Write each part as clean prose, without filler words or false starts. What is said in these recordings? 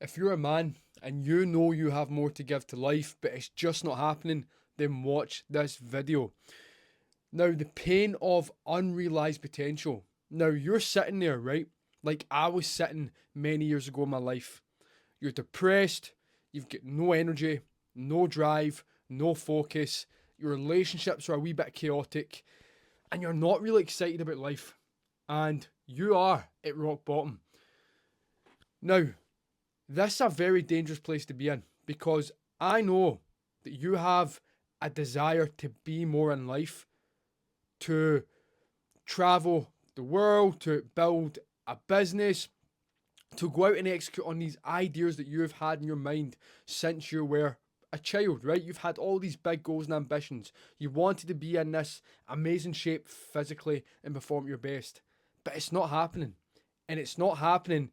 If you're a man and you know you have more to give to life, but it's just not happening, then watch this video. Now, the pain of unrealized potential. Now, you're sitting there, right? Like I was sitting many years ago in my life. You're depressed, you've got no energy, no drive, no focus, your relationships are a wee bit chaotic, and you're not really excited about life. And you are at rock bottom. Now, this is a very dangerous place to be in because I know that you have a desire to be more in life, to travel the world, to build a business, to go out and execute on these ideas that you've had in your mind since you were a child, right? You've had all these big goals and ambitions. You wanted to be in this amazing shape physically and perform at your best, but it's not happening. And it's not happening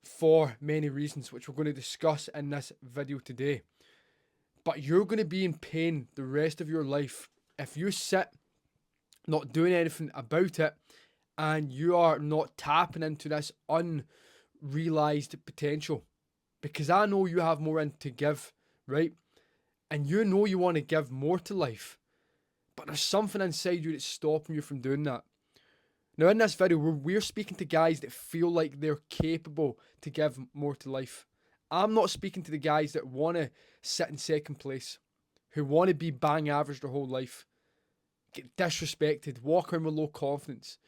for many reasons, which we're going to discuss in this video today. But you're going to be in pain the rest of your life if you sit not doing anything about it and you are not tapping into this unrealized potential. Because I know you have more in to give, right? And you know you want to give more to life. But there's something inside you that's stopping you from doing that. Now, in this video, we're speaking to guys that feel like they're capable to give more to life. I'm not speaking to the guys that want to sit in second place, who want to be bang average their whole life, get disrespected, walk around with low confidence,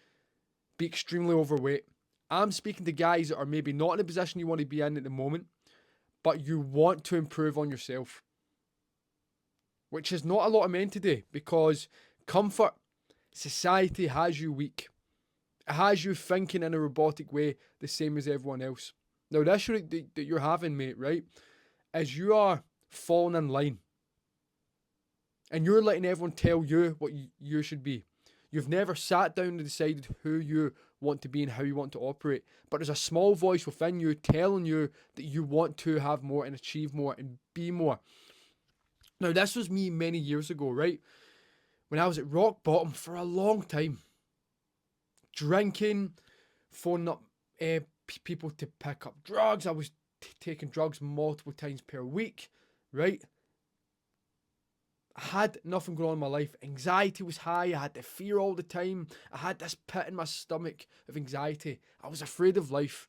be extremely overweight. I'm speaking to guys that are maybe not in the position you want to be in at the moment, but you want to improve on yourself. Which is not a lot of men today, because comfort, society has you weak. It has you thinking in a robotic way the same as everyone else. Now, the issue that you're having, mate, right, is you are falling in line. And you're letting everyone tell you what you should be. You've never sat down and decided who you want to be and how you want to operate. But there's a small voice within you telling you that you want to have more and achieve more and be more. Now, this was me many years ago, right? When I was at rock bottom for a long time. Drinking, phoning up people to pick up drugs. I was taking drugs multiple times per week, right? I had nothing going on in my life. Anxiety was high. I had the fear all the time. I had this pit in my stomach of anxiety. I was afraid of life.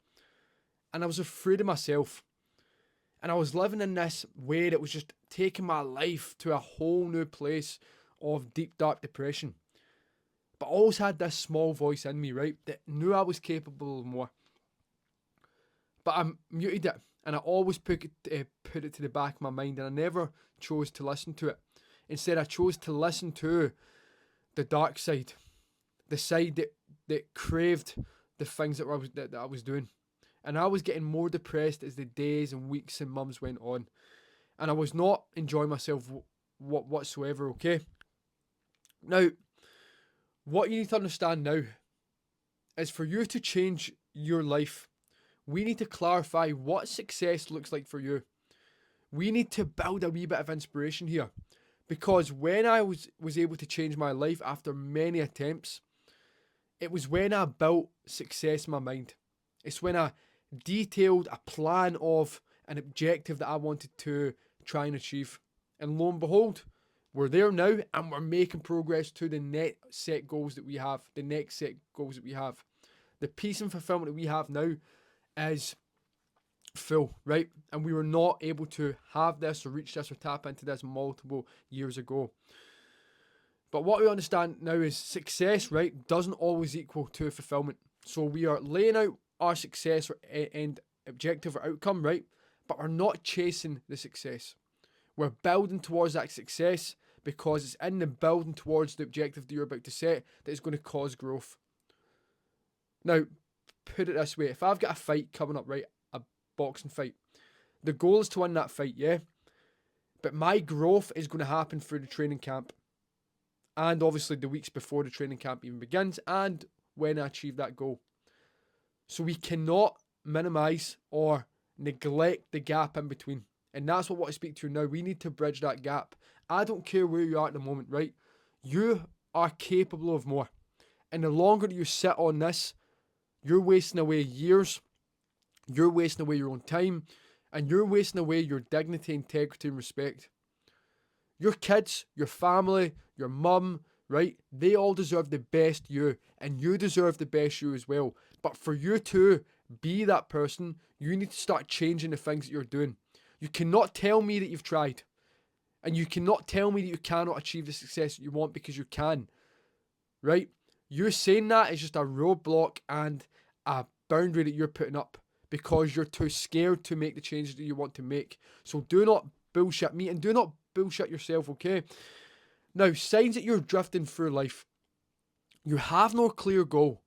And I was afraid of myself. And I was living in this way that was just taking my life to a whole new place of deep, dark depression. But I always had this small voice in me, right, that knew I was capable of more. But I muted it, and I always put it to the back of my mind, and I never chose to listen to it. Instead, I chose to listen to the dark side, the side that craved the things that I was doing. And I was getting more depressed as the days and weeks and months went on. And I was not enjoying myself whatsoever, okay? Now, what you need to understand now is for you to change your life, we need to clarify what success looks like for you. We need to build a wee bit of inspiration here. Because when I was able to change my life after many attempts, it was when I built success in my mind. It's when I detailed a plan of an objective that I wanted to try and achieve. And lo and behold, we're there now and we're making progress to the next set goals that we have. The peace and fulfillment that we have now is full, right? And we were not able to have this or reach this or tap into this multiple years ago. But what we understand now is success, right, doesn't always equal to fulfillment. So we are laying out our success or end objective or outcome, right? But we're not chasing the success. We're building towards that success because it's in the building towards the objective that you're about to set that is going to cause growth. Now, put it this way. If I've got a fight coming up, right, a boxing fight, the goal is to win that fight, yeah? But my growth is going to happen through the training camp. And obviously the weeks before the training camp even begins and when I achieve that goal. So we cannot minimize or neglect the gap in between. And that's what I speak to now. We need to bridge that gap. I don't care where you are at the moment, right? You are capable of more. And the longer you sit on this, you're wasting away years. You're wasting away your own time. and you're wasting away your dignity, integrity, and respect. Your kids, your family, your mum, right? They all deserve the best you, and you deserve the best you as well. But for you to be that person, you need to start changing the things that you're doing. You cannot tell me that you've tried, and you cannot tell me that you cannot achieve the success that you want, because you can, right? You saying that is just a roadblock and a boundary that you're putting up because you're too scared to make the changes that you want to make. So do not bullshit me, and do not bullshit yourself, okay? Now, signs that you're drifting through life. You have no clear goal.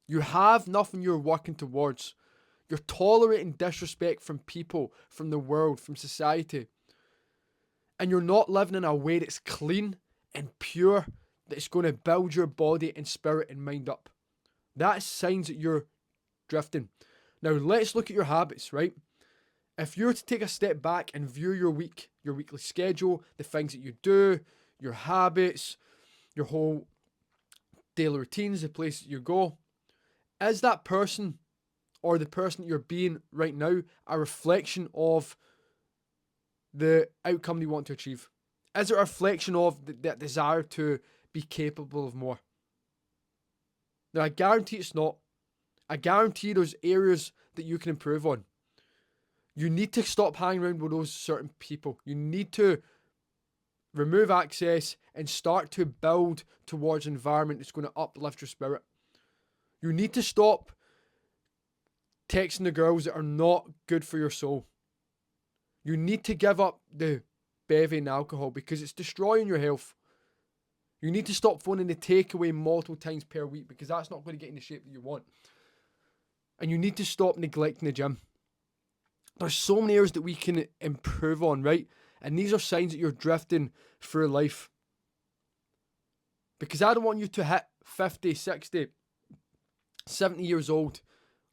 You have nothing you're working towards. You're tolerating disrespect from people, from the world, from society. And you're not living in a way that's clean and pure, that's going to build your body and spirit and mind up. That's signs that you're drifting. Now, let's look at your habits, right? If you were to take a step back and view your week, your weekly schedule, the things that you do, your habits, your whole daily routines, the places you go, is that person or the person that you're being right now a reflection of the outcome you want to achieve? Is it a reflection of that desire to be capable of more? Now, I guarantee it's not. I guarantee there's areas that you can improve on. You need to stop hanging around with those certain people. You need to remove access and start to build towards an environment that's going to uplift your spirit. You need to stop texting the girls that are not good for your soul. You need to give up the bevy and alcohol because it's destroying your health. You need to stop phoning the takeaway multiple times per week because that's not going to get in the shape that you want. And you need to stop neglecting the gym. There's so many areas that we can improve on, right? And these are signs that you're drifting through life. Because I don't want you to hit 50, 60, 70 years old,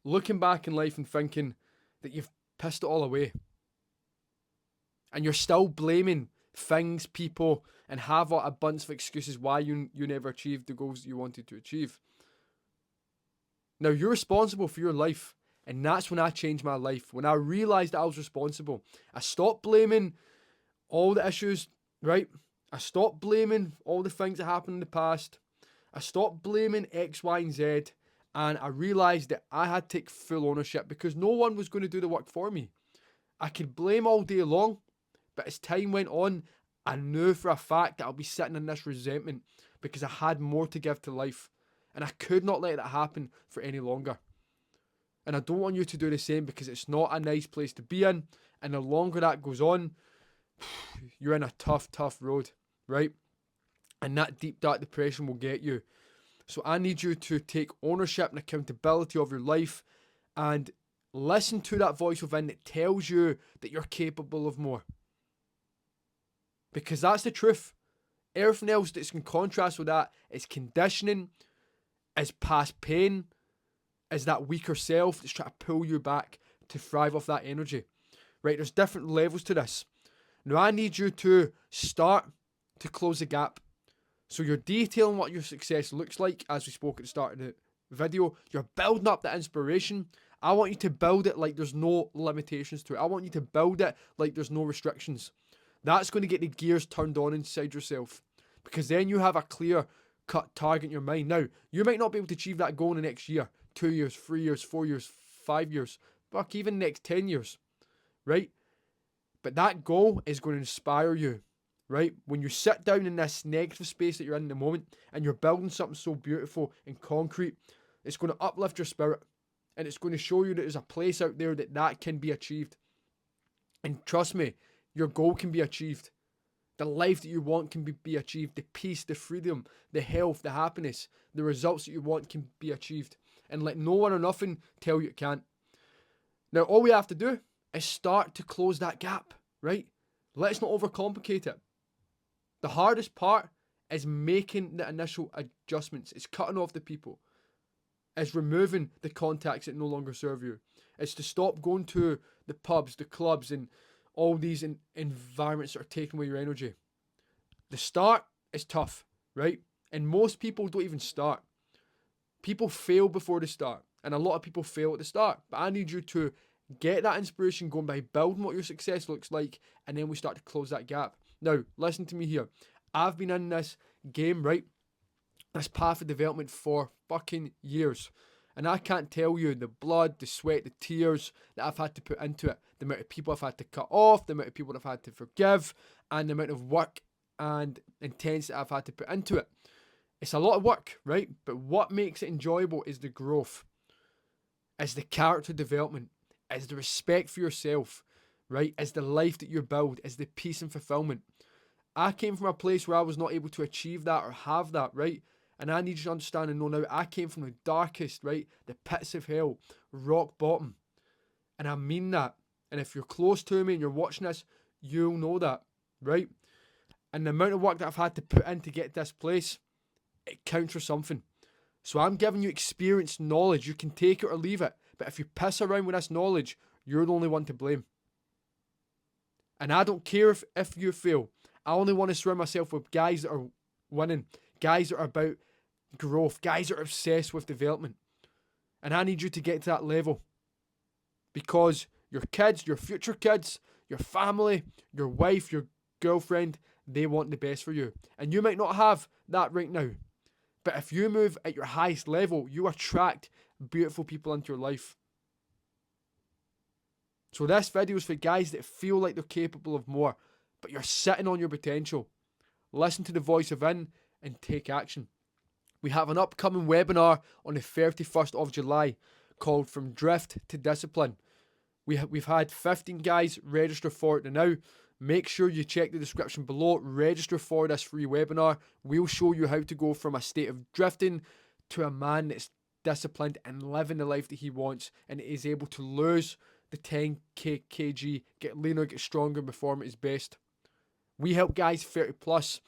looking back in life and thinking that you've pissed it all away. And you're still blaming things, people, and have a bunch of excuses why you never achieved the goals that you wanted to achieve. Now, you're responsible for your life. And that's when I changed my life. When I realised that I was responsible. I stopped blaming all the issues, right? I stopped blaming all the things that happened in the past. I stopped blaming X, Y, and Z. And I realised that I had to take full ownership because no one was going to do the work for me. I could blame all day long. But as time went on, I knew for a fact that I'll be sitting in this resentment because I had more to give to life. And I could not let that happen for any longer. And I don't want you to do the same because it's not a nice place to be in. And the longer that goes on, you're in a tough road, right? And that deep, dark depression will get you. So I need you to take ownership and accountability of your life and listen to that voice within that tells you that you're capable of more. Because that's the truth. Everything else that's in contrast with that is conditioning, is past pain, is that weaker self that's trying to pull you back to thrive off that energy. Right, there's different levels to this. Now I need you to start to close the gap. So you're detailing what your success looks like, as we spoke at the start of the video. You're building up that inspiration. I want you to build it like there's no limitations to it. I want you to build it like there's no restrictions. That's going to get the gears turned on inside yourself. Because then you have a clear cut target in your mind. Now, you might not be able to achieve that goal in the next year, 2 years, 3 years, 4 years, 5 years, fuck, even the next 10 years, right? But that goal is going to inspire you, right? When you sit down in this negative space that you're in the moment and you're building something so beautiful and concrete, it's going to uplift your spirit and it's going to show you that there's a place out there that can be achieved. And trust me, your goal can be achieved. The life that you want can be achieved. The peace, the freedom, the health, the happiness, the results that you want can be achieved. And let no one or nothing tell you it can't. Now, all we have to do is start to close that gap, right? Let's not overcomplicate it. The hardest part is making the initial adjustments. It's cutting off the people. It's removing the contacts that no longer serve you. It's to stop going to the pubs, the clubs, and all these environments that are taking away your energy. The start is tough, right? And most people don't even start. People fail before they start. And a lot of people fail at the start. But I need you to Get that inspiration going by building what your success looks like, and then we start to close that gap. Now, listen to me here. I've been in this game, right? This path of development for fucking years. And I can't tell you the blood, the sweat, the tears that I've had to put into it, the amount of people I've had to cut off, the amount of people I've had to forgive, and the amount of work and intensity I've had to put into it. It's a lot of work, right? But what makes it enjoyable is the growth, is the character development, is the respect for yourself, right? Is the life that you build, is the peace and fulfillment. I came from a place where I was not able to achieve that or have that, right? And I need you to understand and know now, I came from the darkest, right? The pits of hell, rock bottom. And I mean that. And if you're close to me and you're watching this, you'll know that, right? And the amount of work that I've had to put in to get to this place, it counts for something. So I'm giving you experience, knowledge. You can take it or leave it. But if you piss around with this knowledge, you're the only one to blame. And I don't care if you fail. I only want to surround myself with guys that are winning, guys that are about growth, guys that are obsessed with development. And I need you to get to that level. Because your kids, your future kids, your family, your wife, your girlfriend, they want the best for you. And you might not have that right now. But if you move at your highest level, you attract beautiful people into your life. So this video is for guys that feel like they're capable of more, but you're sitting on your potential. Listen to the voice within and take action. We have an upcoming webinar on the 31st of July called From Drift to Discipline. We've had 15 guys register for it now. Make sure you check the description below. Register for this free webinar. We'll show you how to go from a state of drifting to a man that's disciplined and living the life that he wants and is able to lose the 10 kg, get leaner, get stronger, and perform at his best. We help guys 30 plus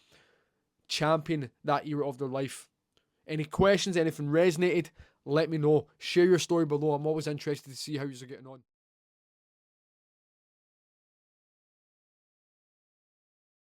champion that era of their life. Any questions, anything resonated, let me know. Share your story below. I'm always interested to see how you're getting on.